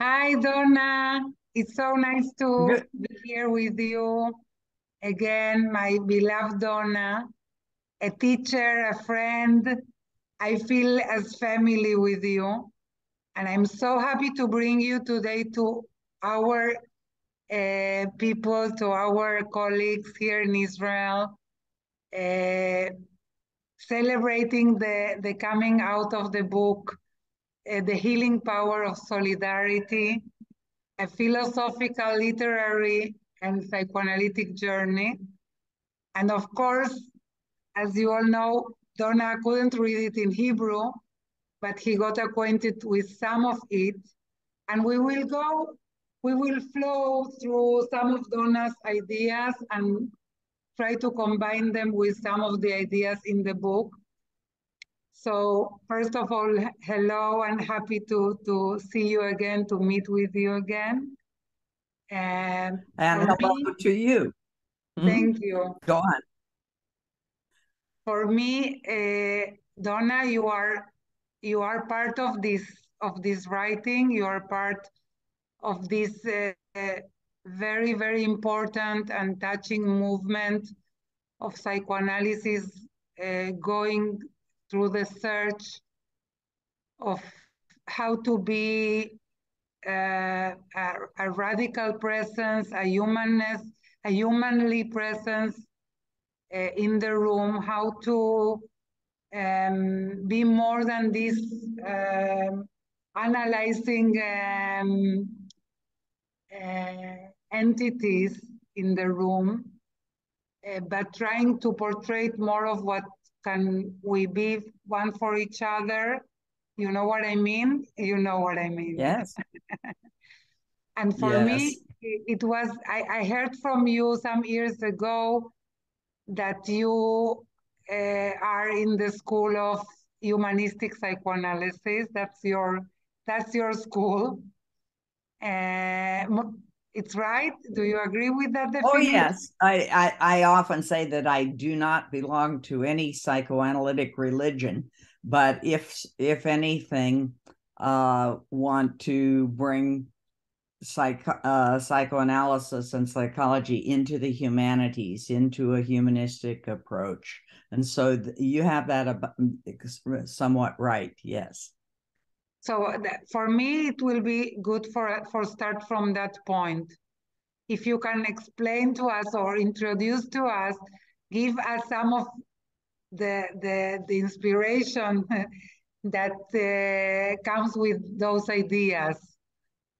Hi, Donna. It's so nice to Good. be here with you again, my beloved Donna, a teacher, a friend. I feel as family with you, and I'm so happy to bring you today to our people, to our colleagues here in Israel, uh, celebrating the coming out of the book, The Healing Power of Solidarity, a philosophical, literary, and psychoanalytic journey. And of course, as you all know, Donna couldn't read it in Hebrew, but he got acquainted with some of it. And we will flow through some of Donna's ideas and try to combine them with some of the ideas in the book. So first of all, hello and happy to see you again, to meet with you again. And And for hello me, to you. Mhm. thank you. Go on. For me, Donna, you are part of this writing. You are part of this very very important and touching movement of psychoanalysis, going through the search of how to be a radical presence, a humanness, a humanly presence in the room, how to be more than this analyzing entities in the room, but trying to portray more of what can we be one for each other. You know what I mean? You know what I mean. Yes. And for me, Yes. it was, I heard from you some years ago that you are in the school of humanistic psychoanalysis. That's your school. Uh, it's right. Do you agree with that Oh, definition? yes. I often say that I do not belong to any psychoanalytic religion, but if anything, want to bring psychoanalysis and psychology into the humanities, into a humanistic approach. And so you have that somewhat right. Yes. So for me, it will be good for start from that point. If you can explain to us or introduce to us, give us some of the inspiration that comes with those ideas.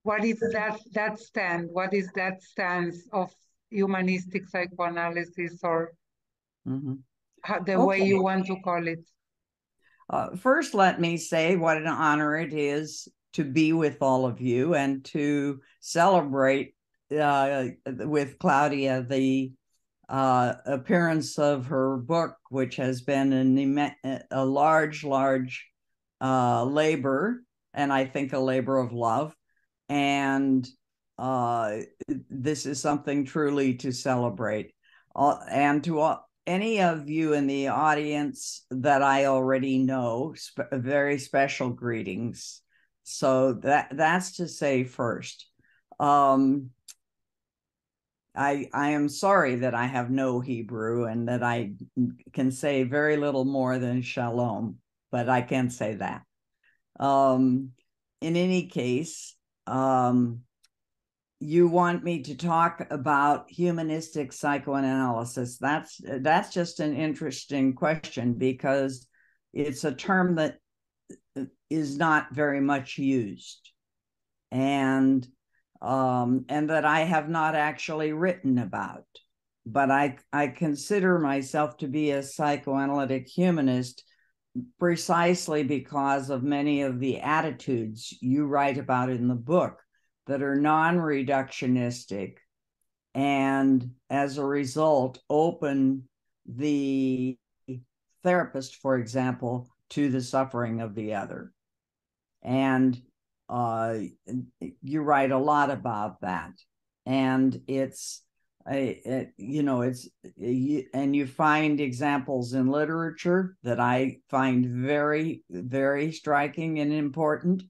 What is that stand? What is that stance of humanistic psychoanalysis, or Mhm. the way you Okay. want to call it? First, let me say what an honor it is to be with all of you and to celebrate with Claudia the appearance of her book, which has been a large, large labor, and I think a labor of love. And this is something truly to celebrate. And to any of you in the audience that I already know, very special greetings. So that's to say first. I am sorry that I have no Hebrew and that I can say very little more than shalom, but I can say that. In any case, you want me to talk about humanistic psychoanalysis. That's just an interesting question because it's a term that is not very much used, and that I have not actually written about. But I consider myself to be a psychoanalytic humanist precisely because of many of the attitudes you write about in the book that are non-reductionistic and as a result open the therapist, for example, to the suffering of the other. And you write a lot about that. And it's and you find examples in literature that I find very, very striking and important.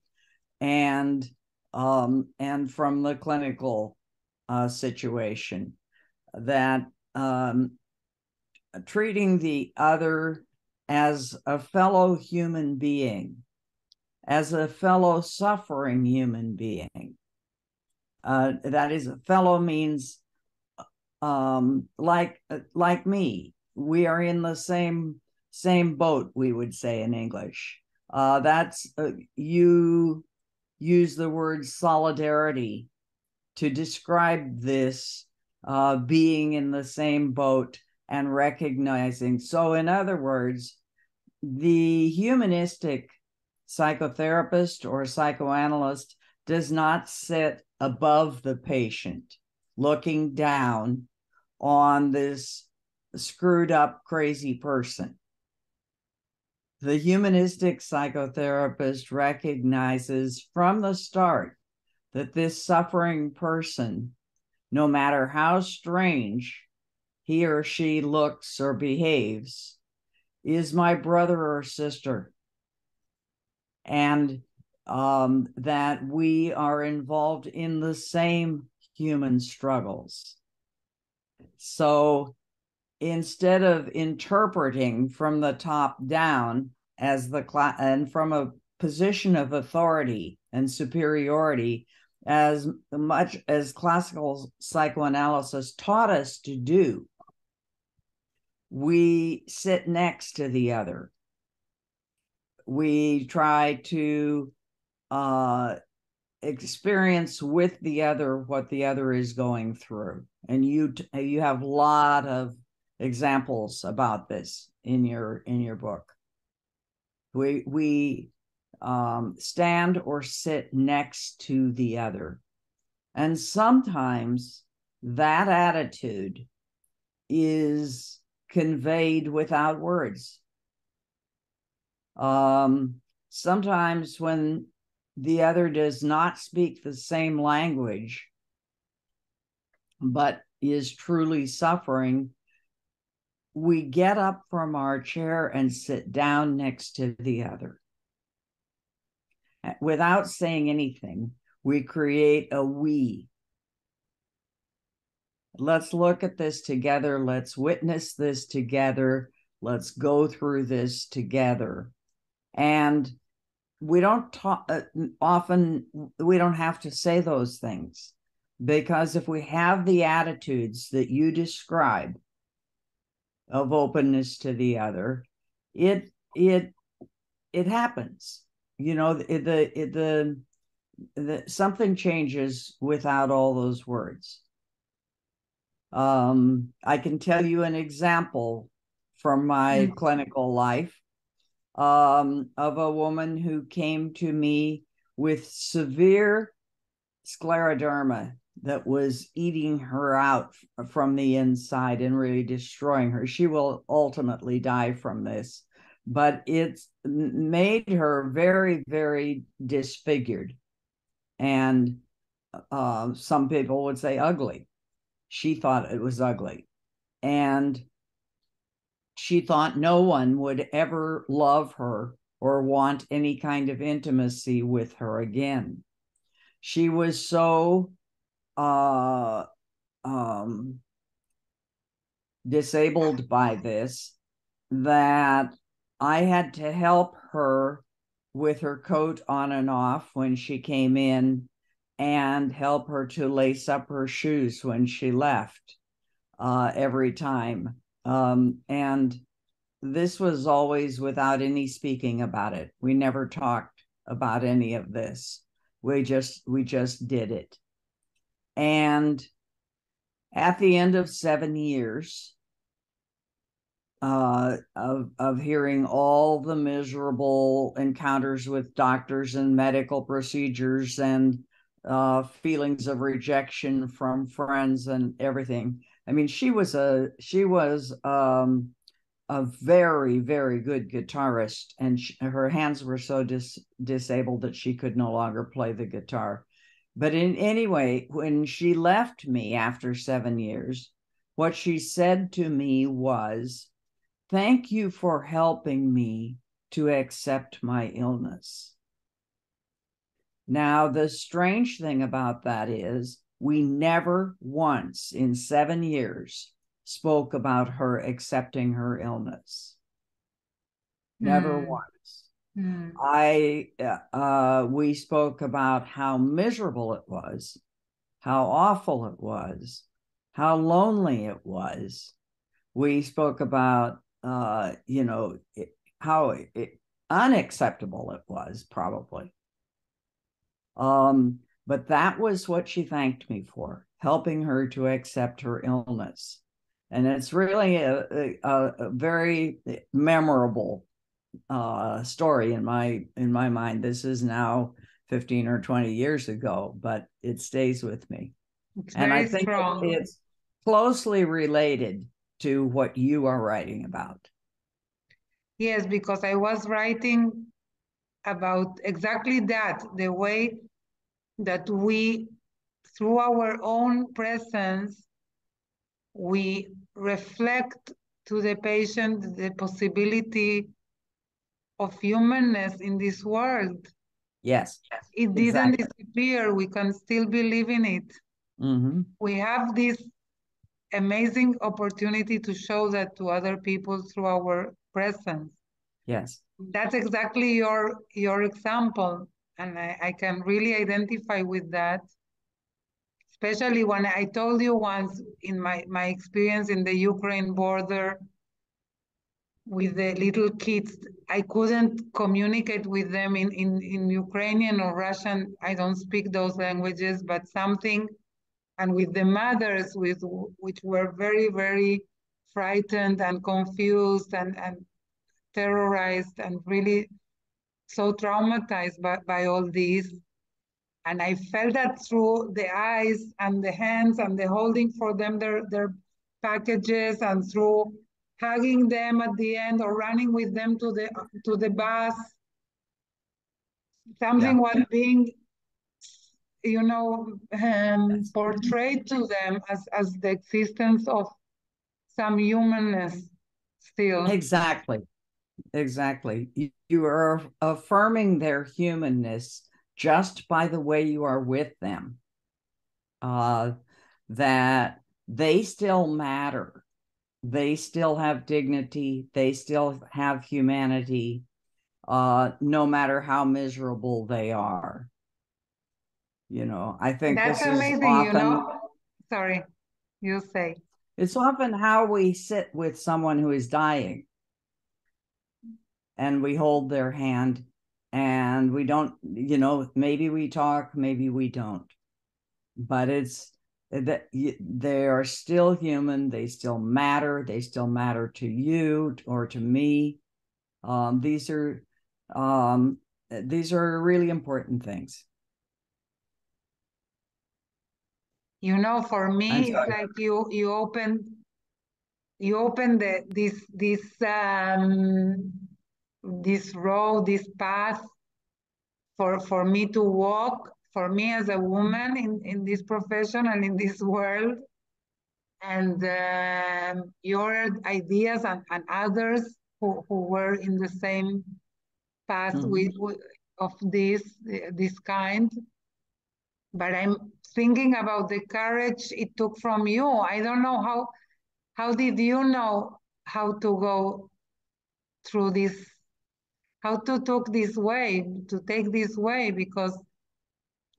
And and from the clinical situation, that treating the other as a fellow human being, as a fellow suffering human being. That is, fellow means like me. We are in the same boat, we would say in English. That's you use the word solidarity to describe this being in the same boat and recognizing. So in other words, the humanistic psychotherapist or psychoanalyst does not sit above the patient, looking down on this screwed up, crazy person. The humanistic psychotherapist recognizes from the start that this suffering person, no matter how strange he or she looks or behaves, is my brother or sister, and that we are involved in the same human struggles. So instead of interpreting from the top down as and from a position of authority and superiority, as much as classical psychoanalysis taught us to do, we sit next to the other. We try to experience with the other what the other is going through. And you have a lot of examples about this in your book. We stand or sit next to the other. And sometimes that attitude is conveyed without words. Sometimes when the other does not speak the same language, but is truly suffering, we get up from our chair and sit down next to the other. Without saying anything, we create a we. Let's look at this together. Let's witness this together. Let's go through this together. And we don't talk often, we don't have to say those things, because if we have the attitudes that you describe of openness to the other, it happens. You know, something changes without all those words. I can tell you an example from my clinical life of a woman who came to me with severe scleroderma that was eating her out from the inside and really destroying her. She will ultimately die from this, but it's made her very, very disfigured. And some people would say ugly. She thought it was ugly. And she thought no one would ever love her or want any kind of intimacy with her again. She was so disabled by this that I had to help her with her coat on and off when she came in, and help her to lace up her shoes when she left every time. And this was always without any speaking about it. We never talked about any of this. We just did it. And at the end of 7 years of hearing all the miserable encounters with doctors and medical procedures and feelings of rejection from friends and everything, I mean, she was a very, very good guitarist, and her hands were so disabled that she could no longer play the guitar. But anyway, when she left me after 7 years, what she said to me was, "Thank you for helping me to accept my illness." Now, the strange thing about that is we never once in 7 years spoke about her accepting her illness. Never once. We spoke about how miserable it was, how awful it was, how lonely it was. We spoke about, how unacceptable it was, probably. But that was what she thanked me for, helping her to accept her illness. And it's really a very memorable story in my mind. This is now 15 or 20 years ago, but it stays with me. And I think it's closely related to what you are writing about. Yes, because I was writing about exactly that, the way that we, through our own presence, we reflect to the patient the possibility of humanness in this world. Yes. It didn't disappear. We can still believe in it. We have this amazing opportunity to show that to other people through our presence. Yes. That's exactly your example. And I can really identify with that. Especially when I told you once in my experience in the Ukraine border with the little kids, I couldn't communicate with them in Ukrainian or Russian. I don't speak those languages, but something, and with the mothers which were very, very frightened and confused and terrorized and really so traumatized by all this. And I felt that through the eyes and the hands and the holding for them their packages, and through hugging them at the end or running with them to the bus. Something was being, portrayed to them as the existence of some humanness still. Exactly. You are affirming their humanness just by the way you are with them, that they still matter. They still have dignity. They still have humanity, no matter how miserable they are. I think that's this amazing, is often, sorry, you say. It's often how we sit with someone who is dying, and we hold their hand, and we don't, maybe we talk, maybe we don't, but it's that they are still human. They still matter. They still matter to you or to me. These are really important things. For me, it's like you open this road, this path for me to walk, for me as a woman in this profession and in this world. And your ideas and others who were in the same path of this kind. But I'm thinking about the courage it took from you. I don't know how did you know how to go through this, how to take this way, because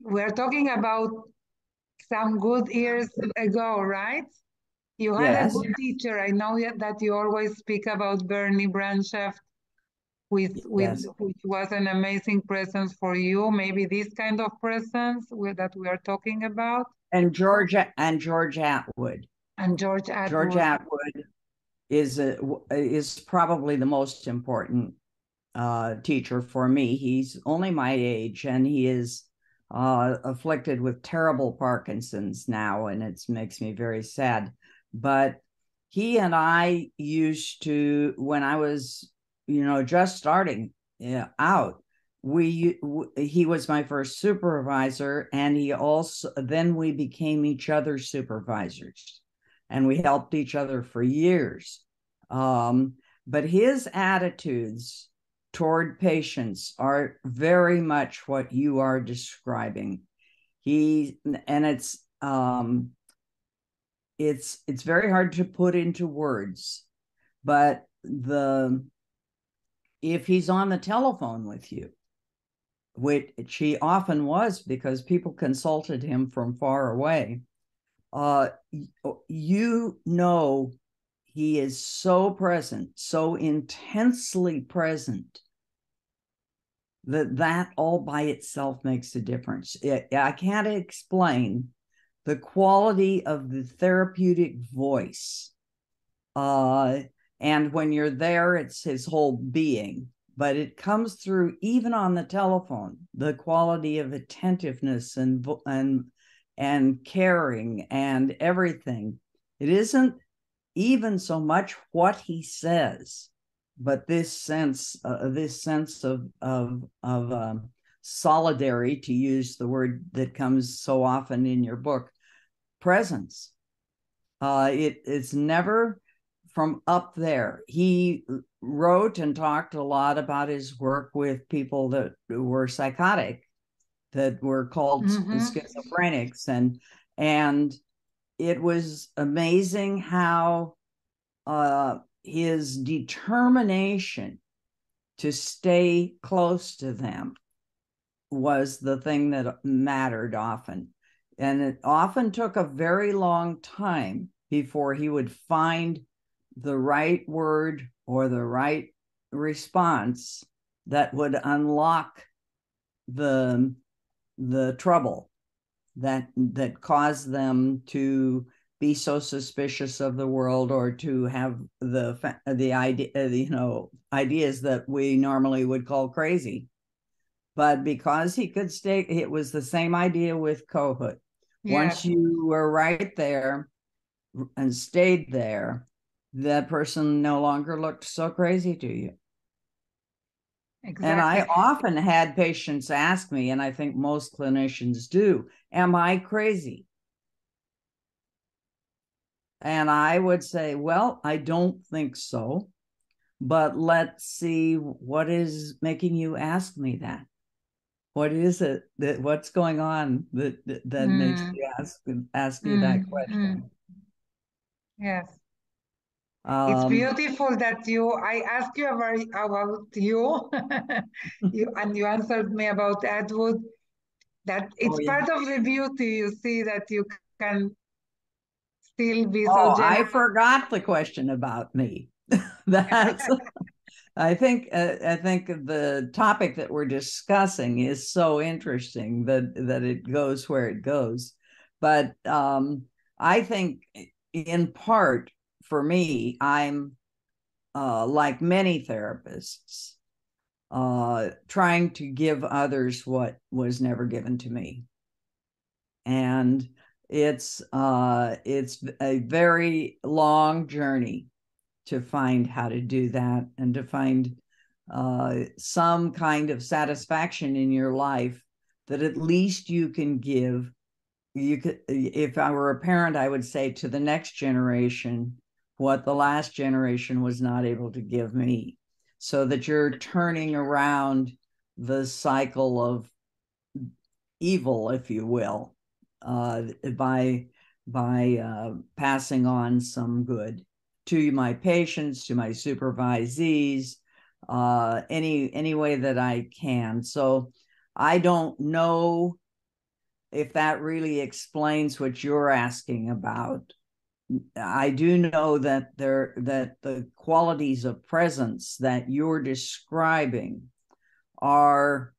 we're talking about some good years ago, right? You had a good teacher. I know that you always speak about Bernie Branshaft, which was an amazing presence for you. Maybe this kind of presence that we are talking about. And George Atwood. And George Atwood. George Atwood is probably the most important teacher for me. He's only my age, and he is afflicted with terrible Parkinson's now, and it makes me very sad. But he and I used to, when I was, just starting out, he was my first supervisor, and then we became each other's supervisors, and we helped each other for years. But his attitudes toward patients are very much what you are describing. It's very hard to put into words, but if he's on the telephone with you, which he often was because people consulted him from far away, you know, he is so present, so intensely present, that all by itself makes a difference. I can't explain the quality of the therapeutic voice. And when you're there, it's his whole being, but it comes through even on the telephone, the quality of attentiveness and caring and everything. It isn't even so much what he says, but this sense of solidarity, to use the word that comes so often in your book, presence. It's never from up there. He wrote and talked a lot about his work with people that were psychotic, that were called schizophrenics, and it was amazing how his determination to stay close to them was the thing that mattered often. And it often took a very long time before he would find the right word or the right response that would unlock the trouble that caused them to be so suspicious of the world, or to have the idea, ideas that we normally would call crazy. But because he could stay, it was the same idea with Kojut. Yeah. Once you were right there and stayed there, that person no longer looked so crazy to you. Exactly. And I often had patients ask me, and I think most clinicians do, am I crazy? And I would say, well, I don't think so, but let's see what is making you ask me that. What is it what's going on that makes you ask you that question? Yes. It's beautiful that I asked you about you, and you answered me about Edward. That it's part of the beauty, you see, that you can still be so generous. I forgot the question about me. That's I think the topic that we're discussing is so interesting that it goes where it goes. But I think in part for me, I'm like many therapists, trying to give others what was never given to me. And it's a very long journey to find how to do that, and to find some kind of satisfaction in your life that at least you can give. You could, if I were a parent, I would say to the next generation what the last generation was not able to give me, so that you're turning around the cycle of evil, if you will, by passing on some good to my patients, to my supervisees, any way that I can. So I don't know if that really explains what you're asking about. I do know that the qualities of presence that you're describing are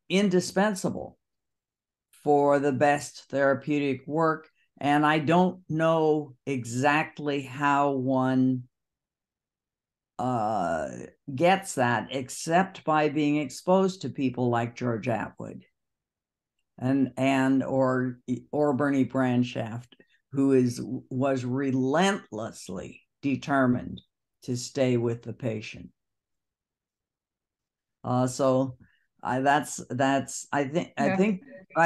indispensable for the best therapeutic work. And I don't know exactly how one gets that, except by being exposed to people like George Atwood or Bernie Bradshaft, who was relentlessly determined to stay with the patient. So I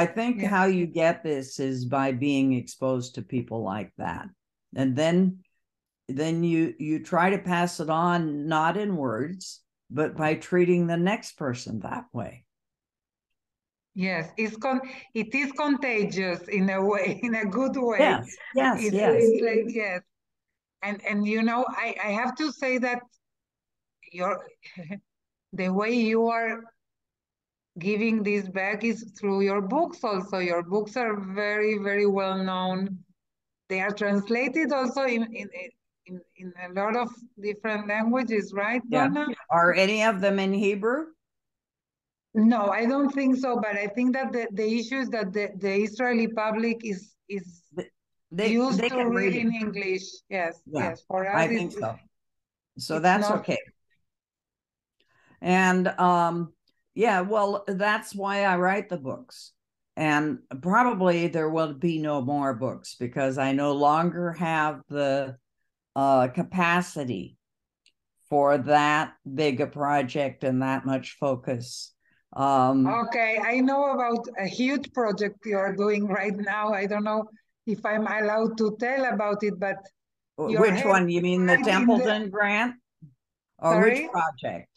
think how you get this is by being exposed to people like that. And then then you try to pass it on, not in words, but by treating the next person that way. Yes, it is contagious in a way, in a good way. Yes, yes, yes. It's like, yes. And you know, I have to say that the way you are giving this back is through your books also. Your books are very, very well known. They are translated also in a lot of different languages, right, Donna? Yeah. Are any of them in Hebrew? No, I don't think so, but I think that the issue is that the Israeli public is used to read in English. Yes, yeah, yes. For us, I think so. So it's that's not okay. And yeah, well, that's why I write the books. And probably there will be no more books because I no longer have the capacity for that big a project and that much focus. Okay, I know about a huge project you're doing right now. I don't know if I'm allowed to tell about it, but which one? You mean the Templeton grant? Or Sorry? which project?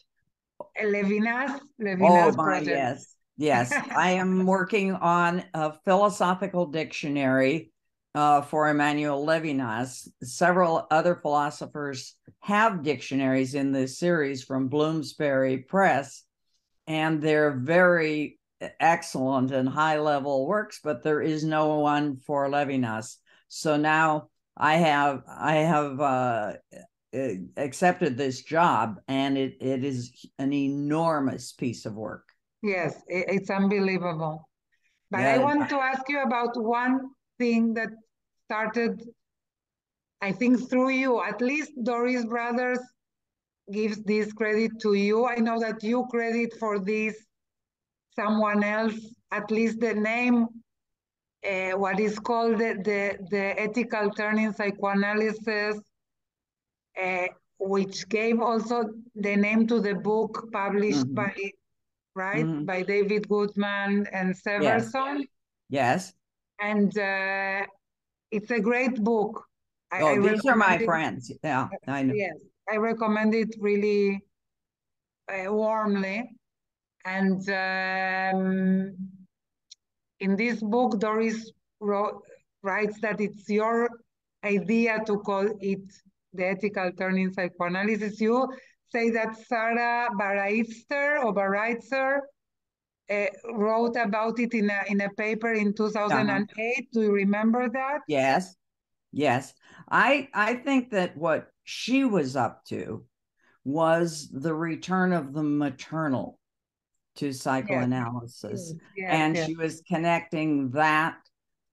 Levinas Oh, my, project. yes. Yes, I am working on a philosophical dictionary for Emmanuel Levinas. Several other philosophers have dictionaries in this series from Bloomsbury Press, and they're very excellent and high-level works, but there is no one for Levinas. So now I have accepted this job, and it is an enormous piece of work. Yes, it's unbelievable. But I want to ask you about one thing that started, I think, through you. At least Doris Brothers gives this credit to you. I know that you credit for this someone else, at least the name, what is called the ethical turn in psychoanalysis, which gave also the name to the book published by, right, by David Goodman and Severson. Yes. And it's a great book. These are my friends. Yeah, I know. Yes, I recommend it really warmly. And in this book, Doris writes that it's your idea to call it the ethical turn in psychoanalysis. You say that Sarah Baraitser wrote about it in a paper in 2008. Do you remember that? Yes, yes. I think that what she was up to was the return of the maternal to psychoanalysis. Yes, and she was connecting that,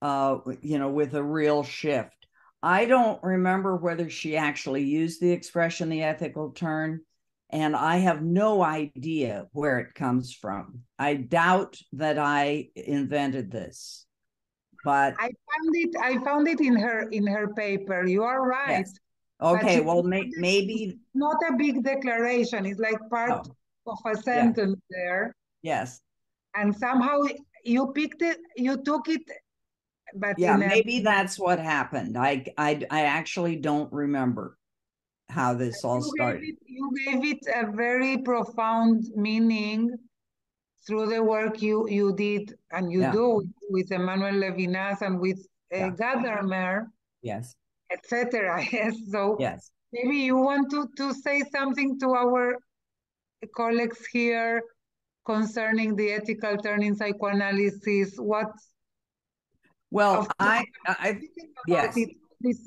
with a real shift. I don't remember whether she actually used the expression, the ethical turn, and I have no idea where it comes from. I doubt that I invented this, but I found it in her paper. You are right. Yes. Okay, well, maybe not a big declaration. It's like part of a sentence there. Yes. And somehow you picked it, you took it, but maybe that's what happened. I actually don't remember how this all started. You gave it a very profound meaning through the work you did and you do with Emmanuel Levinas and with Gadamer. Yes. Etc. Yes. So yes. Maybe you want to say something to our colleagues here concerning the ethical turn in psychoanalysis. Well, yes.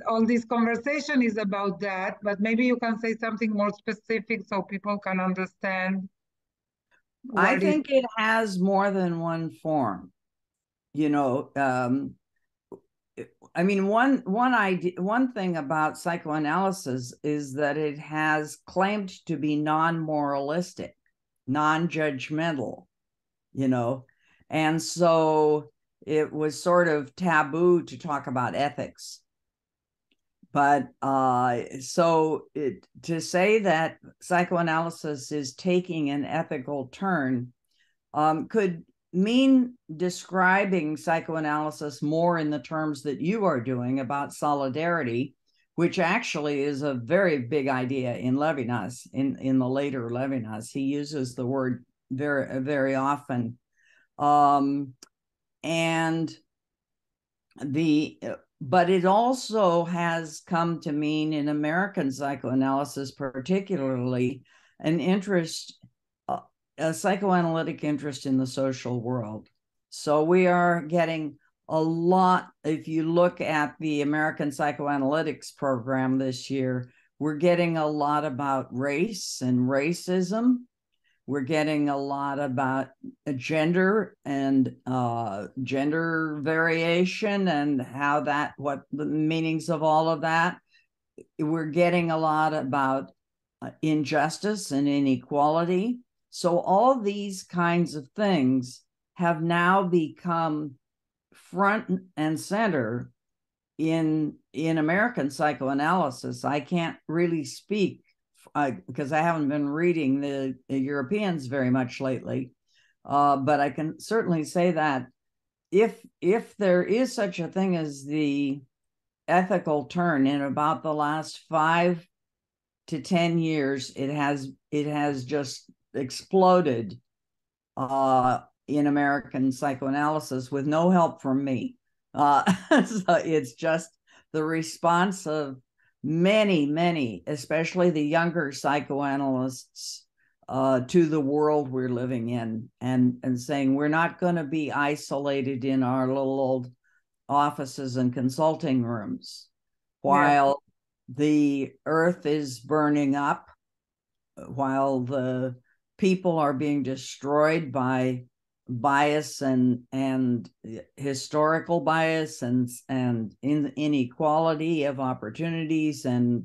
All this conversation is about that, but maybe you can say something more specific so people can understand. I think it has more than one form. I mean, one thing about psychoanalysis is that it has claimed to be non-moralistic, non-judgmental, and so it was sort of taboo to talk about ethics. But to say that psychoanalysis is taking an ethical turn could mean describing psychoanalysis more in the terms that you are doing about solidarity, which actually is a very big idea in Levinas, in the later Levinas. He uses the word very, very often. But it also has come to mean in American psychoanalysis, particularly an interest, a psychoanalytic interest in the social world. So we are getting a lot. If you look at the American Psychoanalytics program this year, we're getting a lot about race and racism. We're getting a lot about gender and gender variation and how that, what the meanings of all of that. We're getting a lot about injustice and inequality. So all these kinds of things have now become front and center in American psychoanalysis. I can't really speak because I haven't been reading the Europeans very much lately, but I can certainly say that if there is such a thing as the ethical turn in about the last 5 to 10 years, it has just exploded in American psychoanalysis with no help from me. So it's just the response of many, especially the younger psychoanalysts, to the world we're living in, and saying we're not going to be isolated in our little old offices and consulting rooms while the earth is burning up, while the people are being destroyed by bias and historical bias and inequality of opportunities and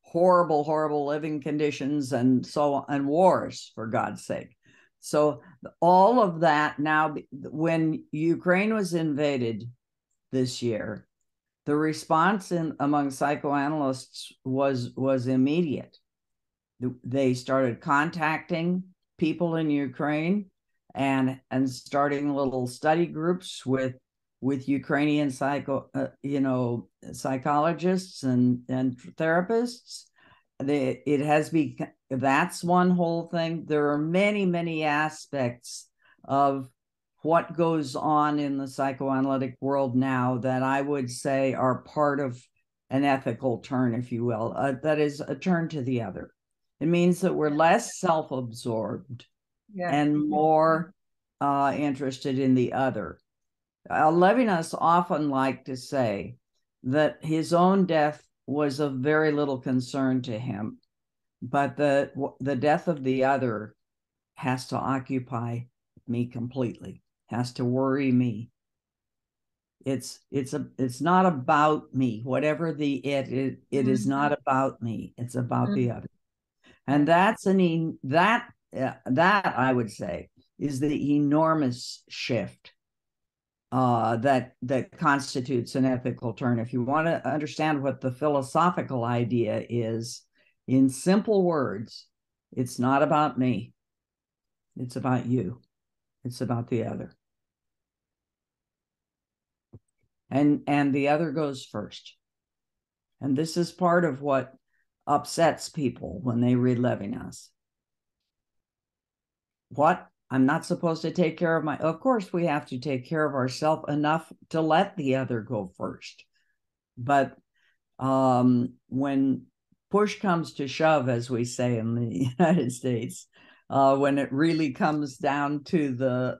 horrible living conditions and so on, and wars, for God's sake. So all of that now, when Ukraine was invaded this year, the response among psychoanalysts was immediate. They started contacting people in Ukraine and starting little study groups with Ukrainian psychologists and therapists. It has become, that's one whole thing. There are many aspects of what goes on in the psychoanalytic world now that I would say are part of an ethical turn, if you will. That is a turn to the other. It means that we're less self-absorbed and more interested in the other. Levinas often liked to say that his own death was of very little concern to him, but the death of the other has to occupy me completely, has to worry me. It's not about me. Whatever it is not about me. It's about the other. And that I would say is the enormous shift that constitutes an ethical turn. If you want to understand what the philosophical idea is, in simple words, it's not about me. It's about you. It's about the other. And the other goes first. And this is part of what upsets people when they read Levinas. What? I'm not supposed to take care of of course we have to take care of ourselves enough to let the other go first. But when push comes to shove, as we say in the United States, when it really comes down to the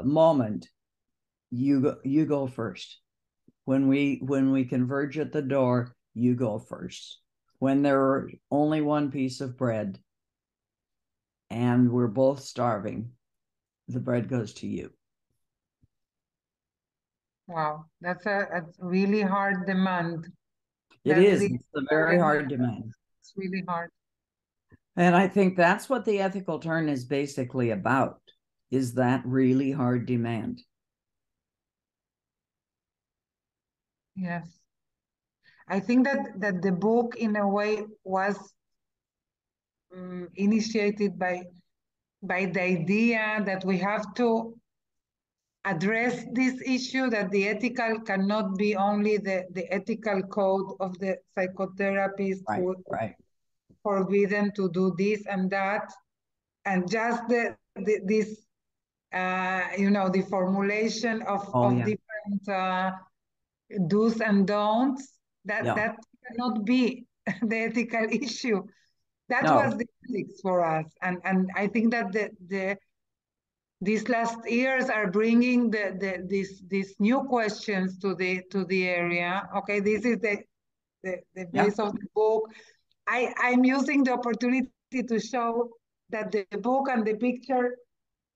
moment, you go first. When we converge at the door, you go first. When there's only one piece of bread and we're both starving, the bread goes to you. Wow, that's a really hard demand. It is. It's a very hard demand. It's really hard. And I think that's what the ethical turn is basically about, is that really hard demand. Yes. I think that the book, in a way, was initiated by the idea that we have to address this issue, that the ethical cannot be only the ethical code of the psychotherapist who forbidden to do this and that, and just this, the formulation of different do's and don'ts, that cannot be the ethical issue. That was the ethics for us. And I think that these last years are bringing these new questions to the area. Okay, this is the base of the book. I'm using the opportunity to show that the book and the picture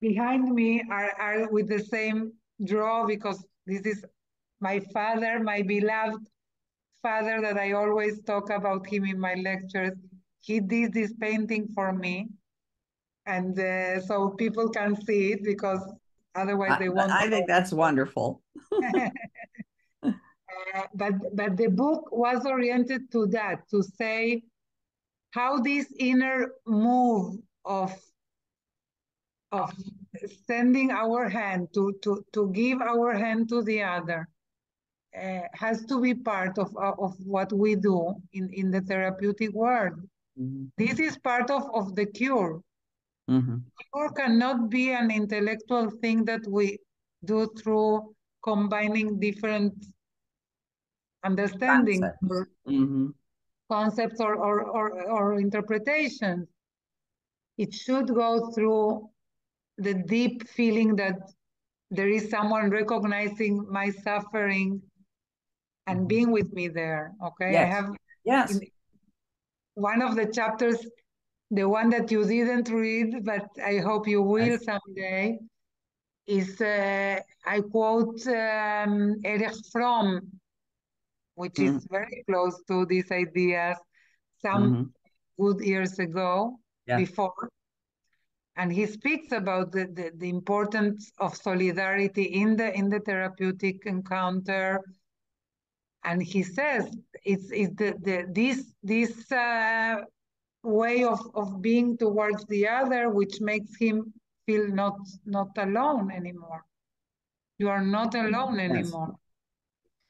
behind me are with the same draw, because this is my father, my beloved father, that I always talk about him in my lectures. He did this painting for me. And so people can see it, because otherwise they won't. I think that's wonderful. But the book was oriented to that, to say how this inner move of sending our hand to give our hand to the other has to be part of what we do in the therapeutic world. Mm-hmm. This is part of the cure. Mm-hmm. Cure cannot be an intellectual thing that we do through combining different understandings, concepts or interpretations. It should go through the deep feeling that there is someone recognizing my suffering and being with me there. Okay, yes. I have one of the chapters, the one that you didn't read, but I hope you will someday, is I quote Erich Fromm, which is very close to these ideas, some good years ago, before. And he speaks about the importance of solidarity in the therapeutic encounter. And he says it's this way of being towards the other, which makes him feel not alone anymore. You are not alone anymore.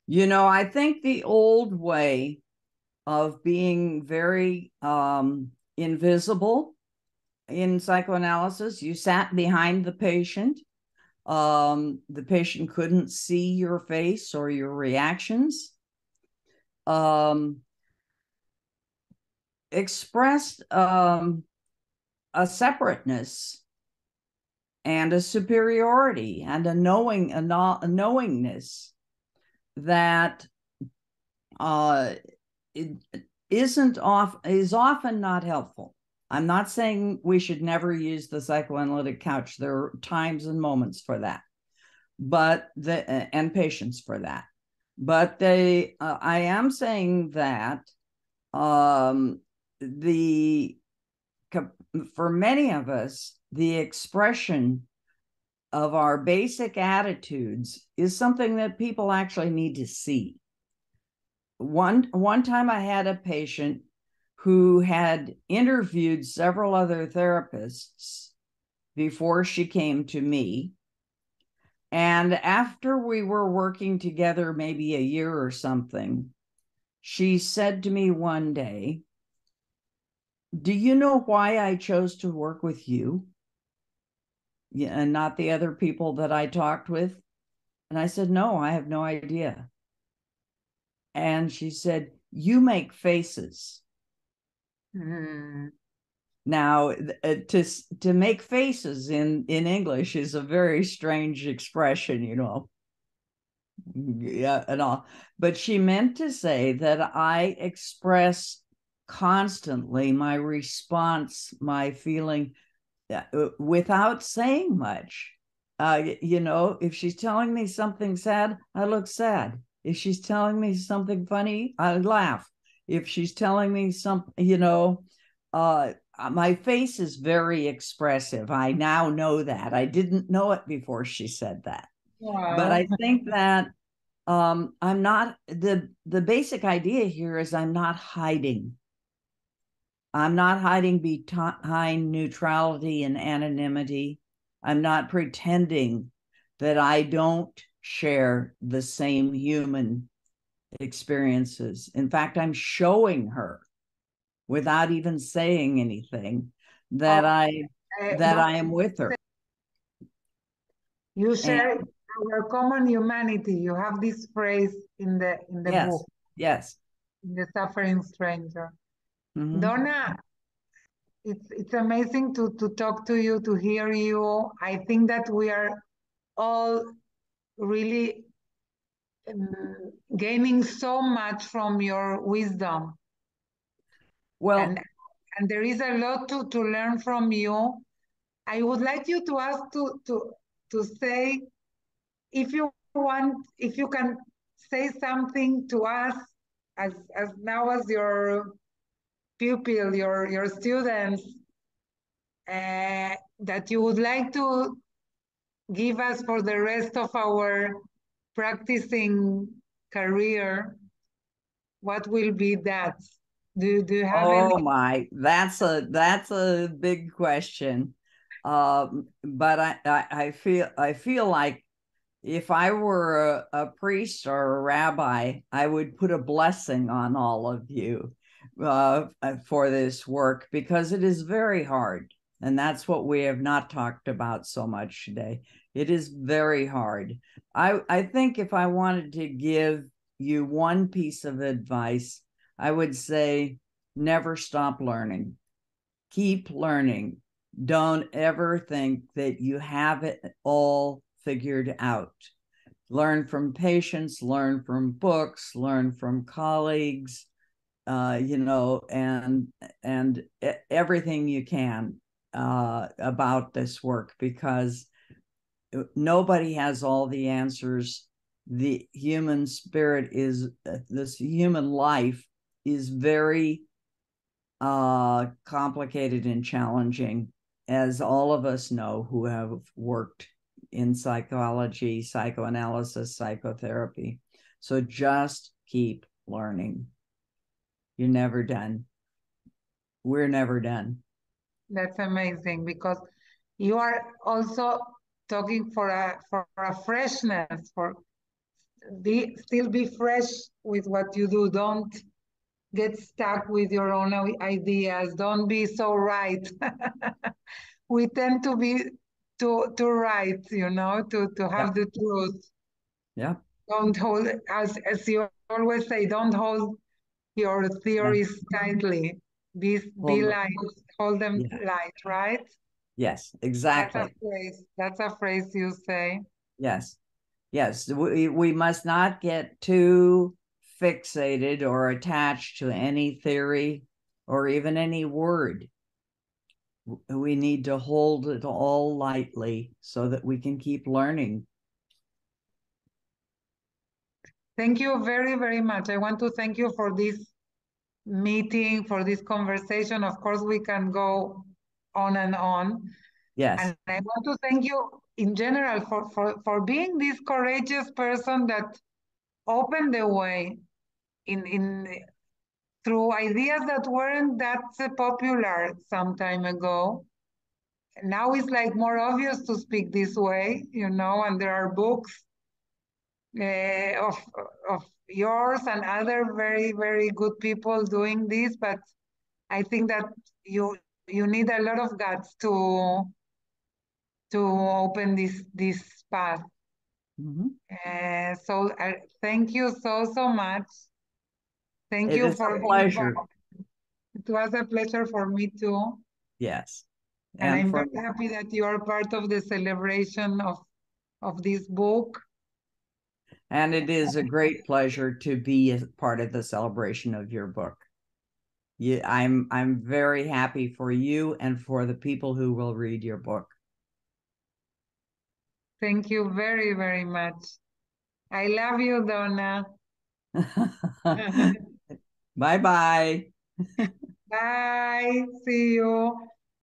You know, I think the old way of being very invisible in psychoanalysis, you sat behind the patient. The patient couldn't see your face or your reactions. Expressed a separateness and a superiority and a knowingness that is often not helpful. I'm not saying we should never use the psychoanalytic couch. There are times and moments for that, and patients for that. But I am saying that for many of us, the expression of our basic attitudes is something that people actually need to see. One time I had a patient who had interviewed several other therapists before she came to me. And after we were working together maybe a year or something, she said to me one day, "Do you know why I chose to work with you and not the other people that I talked with?" And I said, "No, I have no idea." And she said, "You make faces." Now, to make faces in English is a very strange expression, you know. Yeah, and all. But she meant to say that I express constantly my response, my feeling, without saying much. You know, if she's telling me something sad, I look sad. If she's telling me something funny, I laugh. If she's telling me something, you know, my face is very expressive. I now know that. I didn't know it before she said that. Wow. But I think that I'm not, the basic idea here is I'm not hiding. I'm not hiding behind neutrality and anonymity. I'm not pretending that I don't share the same human experiences. In fact, I'm showing her without even saying anything that I am with her. You share our common humanity. You have this phrase in the book. Yes. In The Suffering Stranger. Donna, it's amazing to talk to you, to hear you. I think that we are all really gaining so much from your wisdom. Well, and there is a lot to learn from you. I would like you to ask to say, if you want, if you can say something to us as now as your pupil, your students, that you would like to give us for the rest of our practicing career, what will be that? Do you have any? Oh my, that's a big question. But I feel like if I were a priest or a rabbi, I would put a blessing on all of you for this work, because it is very hard. And that's what we have not talked about so much today. It is very hard. I think if I wanted to give you one piece of advice, I would say never stop learning. Keep learning. Don't ever think that you have it all figured out. Learn from patients, learn from books, learn from colleagues, and everything you can about this work, because nobody has all the answers. The human spirit is, this human life is very complicated and challenging, as all of us know who have worked in psychology, psychoanalysis, psychotherapy. So just keep learning. You're never done. We're never done. That's amazing, because you are also talking for a freshness, for still be fresh with what you do. Don't get stuck with your own ideas. Don't be so right. We tend to be too right, to have the truth. Yeah. Don't hold, as you always say, don't hold your theories tightly. Be light, hold them light, right? Yes, exactly. That's a phrase you say. Yes. We must not get too fixated or attached to any theory or even any word. We need to hold it all lightly so that we can keep learning. Thank you very, very much. I want to thank you for this meeting, for this conversation. Of course, we can go on and on. Yes. And I want to thank you in general for being this courageous person that opened the way through ideas that weren't that popular some time ago. Now it's like more obvious to speak this way, and there are books of yours and other very, very good people doing this, but I think that you need a lot of guts to open this path. So thank you so much. Thank you for a pleasure. It was a pleasure for me too. Yes. And I'm very happy that you are part of the celebration of this book. And it is a great pleasure to be a part of the celebration of your book. I'm very happy for you and for the people who will read your book. Thank you very, very much. I love you, Donna. Bye-bye. Bye. See you.